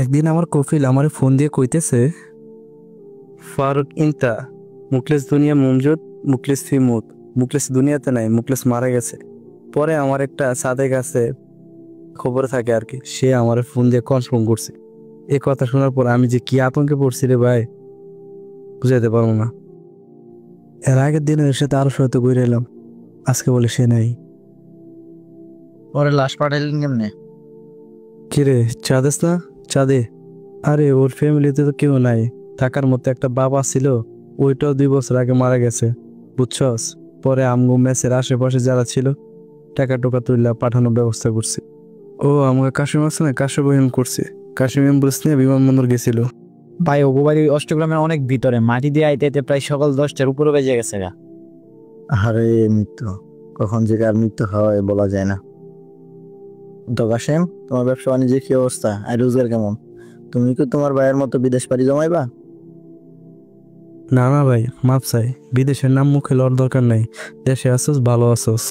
একদিন আমার কফিল আমার ফোন দিয়ে কইতেছে, ফারুক ইনতা মুখলেস দুনিয়া মমজুদ, মুখলেস ফি মুত, মুখলেস দুনিয়াতে নাই, মুখলেস মারা গেছে। পরে আমার একটা সাদেক আছে, খবর থাকে আর কি, সে আমার ফোন দিয়ে কনফার্ম করছে। এই কথা শোনার পর আমি যে কি আতঙ্কে পড়ছি রে ভাই, বুঝাইতে পারবো না। এর আগের দিন এর সাথে আরো সহায়তা করে এলাম, আজকে বলে সে নাই। পরে লাশ পাঠাইলেন কেমনে? কিরে চা দিস না? চা দে। আরে ওর ফ্যামিলিতে তো কেউ নাই, থাকার মতো একটা বাবা ছিল, ওইটাও 2 বছর আগে মারা গেছে, বুঝছস। পরে আমগো মেসের আশেপাশে যারা ছিল টাকা টোকা তুললা পাঠানোর ব্যবস্থা করছে। ও আমাকে কাশিম আছে না, কাশিম বহিম করছে, কাশিম অ্যাম্বুলেন্স নিয়ে বিমানবন্দর গেছিল। ভাই ওগো বাড়ি অষ্টগ্রামের অনেক ভিতরে, মাটি দিয়ে আইতে আইতে প্রায় সকাল 10টার উপরে বেজে গেছে গা। আরে মৃত্যু কখন যে কার মৃত্যু হয় বলা যায় না। তো কাশেম, তোমার ব্যবসা বাণিজ্যের কি অবস্থা আর রোজগার কেমন? তুমি কি তোমার ভাইয়ের মতো বিদেশ পাড়ি জমাইবা? না না ভাই, মাপ চাই, বিদেশের নাম মুখে লওয়ার দরকার নাই। দেশে আসোস, ভালো আসোস।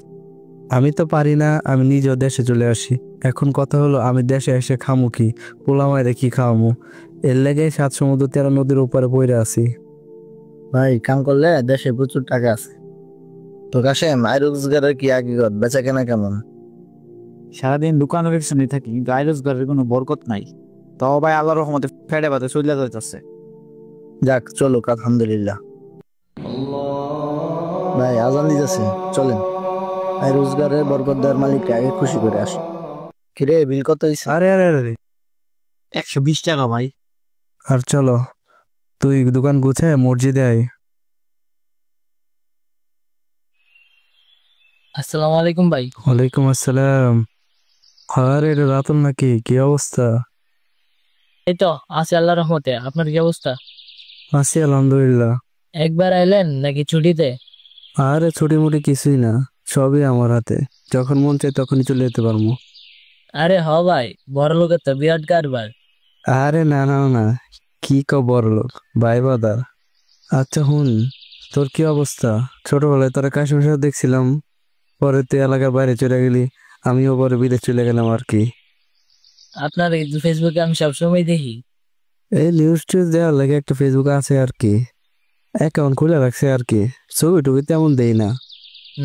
আমি তো পারি না, আমি নিজেও দেশে চলে আসি। এখন কথা হলো, আমি দেশে এসে খামু কি, পোলামায় কি খাওয়ামু? এর লেগে 7 সমুদ্র 13 নদীর উপরে পড়ে আছি। ভাই কাম করলে দেশে প্রচুর টাকা আছে। তো কাশেম, আয় রোজগারের কি আগে বেচা কেনা কেমন? সারাদিন দোকানের পিছনে থাকি, কিন্তু আয় রোজগারের কোনো বরকত নাই। তাও ভাই আল্লাহর রহমতে ফেটে পাতে চলে যাইতেছে। যাক চলুক, আলহামদুলিল্লাহ। ভাই আজান দিতেছে, চলেন। আয় রোজগারের বরকত দেওয়ার মালিককে আগে খুশি করে আসি। কিরে বিল কত হইছে? আরে আরে আরে, 120 টাকা ভাই। আর চলো, তুই দোকান গুছায় মসজিদে আয়। আসসালামু আলাইকুম ভাই। ওয়ালাইকুম আসসালাম। আরে এটা রাতুল নাকি, কি অবস্থা? এই তো আছি আল্লাহর রহমতে, আপনার কি অবস্থা? আছি আলহামদুলিল্লাহ। একবার আইলেন নাকি ছুটিতে? আরে ছুটি মুটি কিছুই না, সবই আমার হাতে, যখন মন চায় তখনই চলে যেতে পারবো। আরে হ ভাই, বড় লোকের তো বিরাট কারবার। আরে না না না, কি বড় লোক, ভাই বাদার। আচ্ছা হুন, তোর কি অবস্থা? ছোটবেলায় তোরা কাশ্মীর সাথে দেখছিলাম, পরে তুই এলাকার বাইরে চলে গেলি, আমিও পরে বিদেশ চলে গেলাম আর কি। আপনার এই ফেসবুকে আমি সবসময় দেখি। এই নিউজ টিউজ দেওয়ার লাগে একটা ফেসবুক আছে আর কি, অ্যাকাউন্ট খুলে রাখছে আর কি, ছবি টবি তেমন দেই না।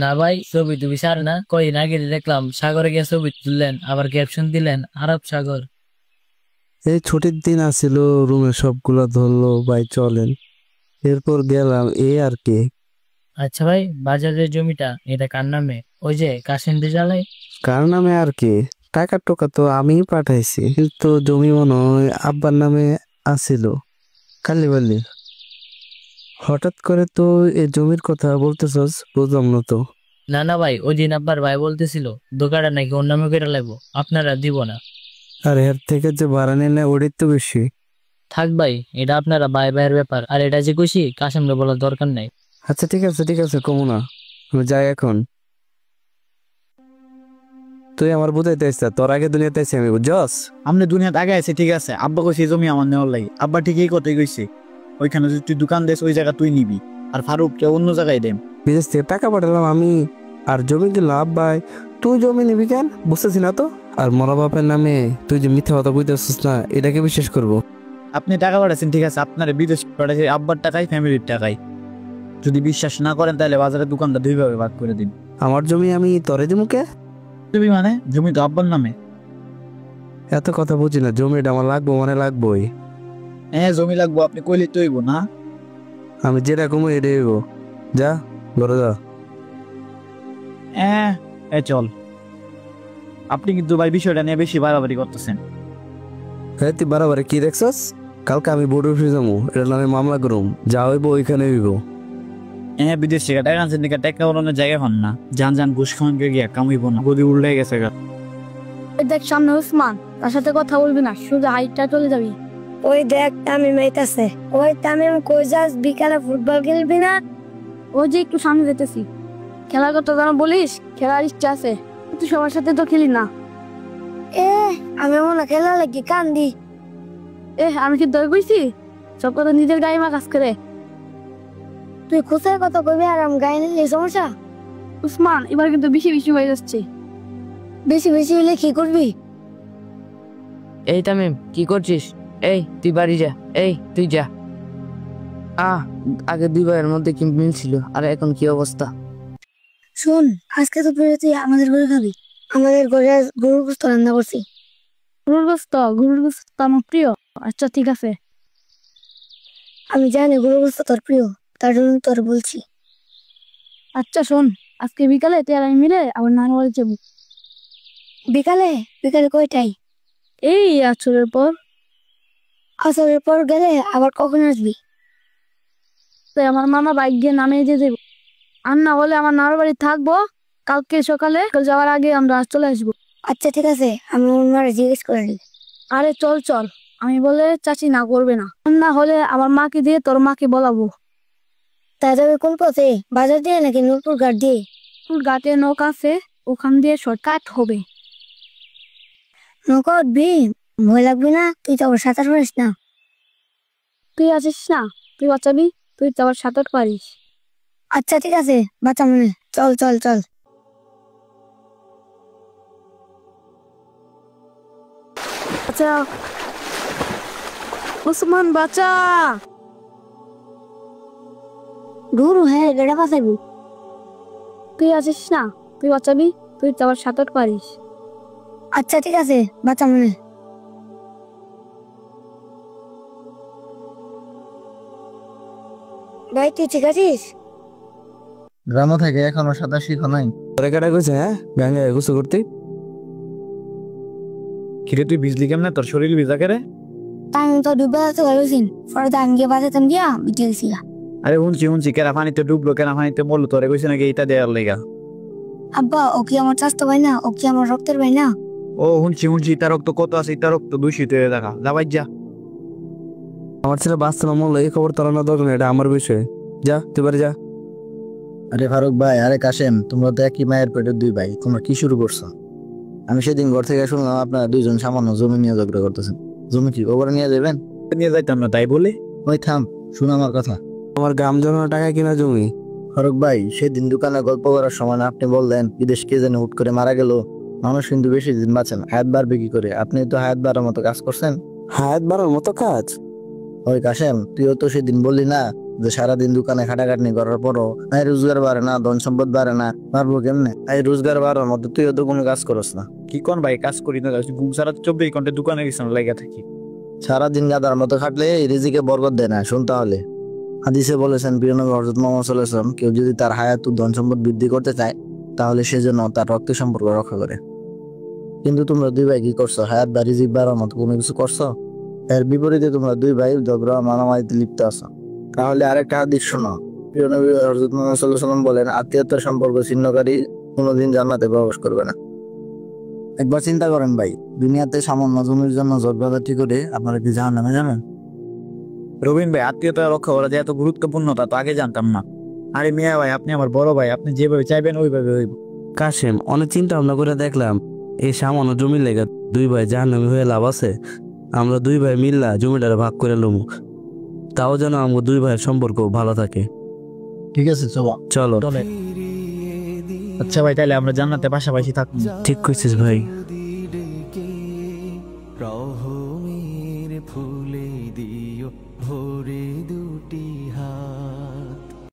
না ভাই, ছবি টবি সার না, কয়দিন আগে দেখলাম সাগরে গিয়ে ছবি তুললেন, আবার ক্যাপশন দিলেন আরব সাগর। এই ছুটির দিন আসছিল, রুমে সবগুলা ধরলো ভাই চলেন, এরপর গেলাম এই আর কি। আচ্ছা ভাই, বাজারের জমিটা এটা কার নামে? ওই যে কাশিম রেজালাই। কার নামে আর কি? টাকা টোকা তো আমিই পাঠাইছি, কিন্তু জমি মনে হয় আব্বার নামে আছিল, কালীবাড়ি। হঠাৎ করে তো এই জমির কথা বলতেছস, বুঝলাম না তো। না না ভাই, ওই দিন আপনার ভাই বলতেছিল দোকানটা নাকি ওর নামে করে লাগবো, আপনারা দিব না। আর এর থেকে যে ভাড়া নিলে ওটাই তো বেশি। থাক ভাই, এটা আপনারা ভাই ভাইয়ের ব্যাপার, আর এটা যে খুশি কাশিমকে বলার দরকার নাই। আচ্ছা ঠিক আছে ঠিক আছে, কমু না, আমি যাই এখন। তুই আমার বুঝাইতে আসছিস, তোর আগে দুনিয়াতে আছি আমি, বুঝছস। আপনি দুনিয়াতে আগে আছে ঠিক আছে, আব্বা কইছে এই জমি আমার নেওয়ার লাগে, আব্বা ঠিকই কথাই কইছে। ওইখানে যদি তুই দোকান দেস ওই জায়গা তুই নিবি, আর ফারুককে অন্য জায়গায় দেম। বিদেশ থেকে টাকা পাঠালাম আমি, আর জমি দিলাম আব্বাই, তুই জমি নিবি কেন বুঝতেছি না তো। আর মরা বাপের নামে তুই যে মিথ্যা কথা বুঝতেছিস না, এটাকে বিশ্বাস করবো? আপনি টাকা পাঠাচ্ছেন ঠিক আছে, আপনার বিদেশ পাঠাচ্ছি আব্বার টাকায়, ফ্যামিলির টাকায়। যদি বিশ্বাস না করেন তাহলে বাজারের দোকানটা 2 ভাগে ভাগ করে দিন। আমার জমি আমি তরে দিমু কে? তুমি মানে জমি তো আব্বার নামে। এত কথা বুঝি না, জমিটা আমার লাগবো মানে লাগবোই। হ্যাঁ জমি লাগবো, আপনি কইলে তো হইব না। আমি যেটা কমু এটাই হইব। যা ঘরে যা। হ্যাঁ চল। আপনি কিন্তু ভাই বিষয়টা নিয়ে বেশি বাড়াবাড়ি করতেছেন। হ্যাঁ তুই বারাবারে কি দেখছস? কালকে আমি বোর্ড অফিসে যাবো, এটার নামে মামলা করুম, যা হইব ওইখানে হইব। হ্যাঁ বিদেশ থেকে টাকা আনছেন দিকে টাকা ওড়ানোর জায়গা হন না, যান যান ঘুষ খাওয়ান গিয়া কামাইব না, গদি উল্টে গেছে গা। ওই দেখ সামনে উসমান, তার সাথে কথা বলবি না, শুধু হাইটটা চলে যাবি। ওই দেখ তামিম আইতাছে। ওই তামিম কই যাস? বিকালে ফুটবল খেলবি না? ওই যে একটু সামনে যেতেছি। খেলার কথা যেন বলিস, খেলার ইচ্ছা আছে, তুই সবার সাথে তো খেলি না। আমি মনে খেলা লাগি কান্দি। আমি কি দই কইছি? সব কথা নিজের গায়ে মা কাজ করে। তুই খুশার কথা কইবি আর আমি গায়ে নিলে সমস্যা? উসমান এবার কিন্তু বেশি বেশি হয়ে যাচ্ছে। বেশি বেশি হলে কি করবি? এই তামিম কি করছিস? এই তুই বাড়ি যা, এই তুই যা। আগে 2 ভাইয়ের মধ্যে কি মিল ছিল, আর এখন কি অবস্থা? শোন, আজকে তো তুই আমাদের ঘরে খাবি। আমাদের ঘরে আজ গরুর গোস্ত রান্না করছি। গরুর গোস্ত তো আমার প্রিয়। আচ্ছা ঠিক আছে, আমি জানি গরুর গোস্ত তোর প্রিয়, তার জন্য তোর বলছি। আচ্ছা শোন, আজকে বিকালে তুই আর আমি মিলে আবার নানু বাড়ি যাবো। বিকালে? বিকালে কয়টায়? এই আসরের পর। আসরের পর গেলে আবার কখন আসবি? তো আমার মামা বাইক দিয়ে নামিয়ে দিয়ে দেবো। আর না হলে আমার নানুর বাড়ি থাকবো, কালকে সকালে যাওয়ার আগে আমরা চলে আসবো। আচ্ছা ঠিক আছে, আমি ওনারা জিজ্ঞেস করে নিই। আরে চল চল, আমি বলে চাচি না করবে না। আর না হলে আমার মাকে দিয়ে তোর মাকে বলাবো। তা যাবে কোন পথে, বাজার দিয়ে নাকি নূরপুর ঘাট দিয়ে? নূরপুর ঘাটে নৌকা আছে, ওখান দিয়ে শর্টকাট হবে। নৌকা উঠবি? ভয় লাগবে না? তুই তো আবার সাঁতার পারিস না। তুই আছিস না, তুই বাঁচাবি, তুই তো আবার সাঁতার পারিস। আচ্ছা ঠিক আছে, বাঁচা মনে, চল চল চল। আচ্ছা উসমান বাঁচা। দূর হ্যাঁ, গেড়া বাঁচাবি। তুই আছিস না, তুই বাঁচাবি, তুই তো আবার সাঁতার পারিস। আচ্ছা ঠিক আছে, বাঁচা মনে। ভাই তুই ঠিক আছিস? গ্রামে থেকে এখনো সাঁতার শিখো নাই? তোরে কেটা কইছে হ্যাঁ গাঙ্গে গোসল করতে? কিরে তুই ভিজলি কেমনে? তোর শরীর ভিজা কেরে? তাই তো ডুবে আছে ভালোছিন, পরে তো আমি গিয়ে বাঁচাতাম গিয়া বিটে গেছিলাম। আরে শুনছি কেরা পানিতে ডুবলো, কেনা পানিতে মরলো, তোরে কইছে নাকি এটা দেয়ার লেগা? আব্বা ও কি আমার চাস্তো ভাই না? ও কি আমার রক্তের ভাই না? ও শুনছি ইটা রক্ত কত আছে, ইটা রক্ত দূষিত হয়ে দেখা যাবাই যা। আমার ছেলে বাঁচতে না মরলো এই খবর তোর না দরকার নেই, এটা আমার বিষয়। যা তুই বাড়ি যা। আরে ফারুক ভাই, আরে কাশেম, তোমরা তো একই মায়ের পেটের 2 ভাই, তোমরা কি শুরু করছো? আমি সেদিন ঘর থেকে শুনলাম আপনারা 2জন সামান্য জমি নিয়ে ঝগড়া করতেছেন। জমি কি ওপরে নিয়ে যাবেন? নিয়ে যাইতাম না তাই বলে? ওই থাম, শুন আমার কথা। আমার গ্রাম জমানো টাকা কিনা জমি। ফারুক ভাই, সেদিন দোকানে গল্প করার সময় আপনি বললেন বিদেশ কে যেন হুট করে মারা গেল, মানুষ কিন্তু বেশি দিন বাঁচে না, হায়াত বাড়বে কি করে? আপনি তো হায়াত বাড়ার মতো কাজ করছেন। হায়াত বাড়ার মতো কাজ? ওই কাশেম, তুইও তো সেদিন বললি না যে সারাদিন দোকানে খাটাখাটনি করার পরও আয় রোজগার বাড়ে না, ধন সম্পদ বাড়ে না, পারবো কেমনে? আয় রোজগার বাড়ার মতো তুইও তো কোনো কাজ করস না। কি কোন ভাই, কাজ করি না, ঘুম সারা 24 ঘন্টা দোকানে গেছিলাম লাগা থাকি। সারাদিন গাদার মতো খাটলে এই রিজিকে বরকত দেয় না। শুন তাহলে, হাদিসে বলেছেন প্রিয় নবী হযরত মুহাম্মদ সাল্লাল্লাহু আলাইহি ওয়াসাল্লাম, কেউ যদি তার হায়াত ও ধন সম্পদ বৃদ্ধি করতে চায় তাহলে সে যেন তার রক্তের সম্পর্ক রক্ষা করে। কিন্তু তোমরা 2 ভাই কি করছো? হায়াত বা রিজিক বাড়ার মতো কোনো কিছু করছো? এর বিপরীতে তোমরা 2 ভাই ঝগড়া মারামারিতে লিপ্ত আছো। তাহলে আরেকটা হাদিস শোনো। প্রিয় নবী হযরত মুহাম্মদ সাল্লাল্লাহু আলাইহি ওয়াসাল্লাম বলেন, আত্মীয়তার সম্পর্ক ছিন্নকারী কোনোদিন জান্নাতে প্রবেশ করবে না। একবার চিন্তা করেন ভাই, দুনিয়াতে সামান্য জমির জন্য ঝগড়াঝাটি করে আপনারা কি জাহান্নামে যাবেন? রবিন ভাই, আত্মীয়তা রক্ষা করা যে এত গুরুত্বপূর্ণ তা তো আগে জানতাম না। আরে মিয়া ভাই, আপনি আমার বড় ভাই, আপনি যেভাবে চাইবেন ওইভাবে হইব। কাশেম, অনেক চিন্তা ভাবনা করে দেখলাম এই সামান্য জমি লেগে 2 ভাই জাহান্নামী হয়ে লাভ আছে? আমরা 2 ভাই মিল্লা জমিটারে ভাগ করে লমু, তাও যেন আমার 2 ভাইয়ের সম্পর্ক ভালো থাকে। ঠিক আছে চলো। চলো। আচ্ছা ভাই, তাইলে আমরা জান্নাতে পাশাপাশি থাকবো। ঠিক কইছিস ভাই।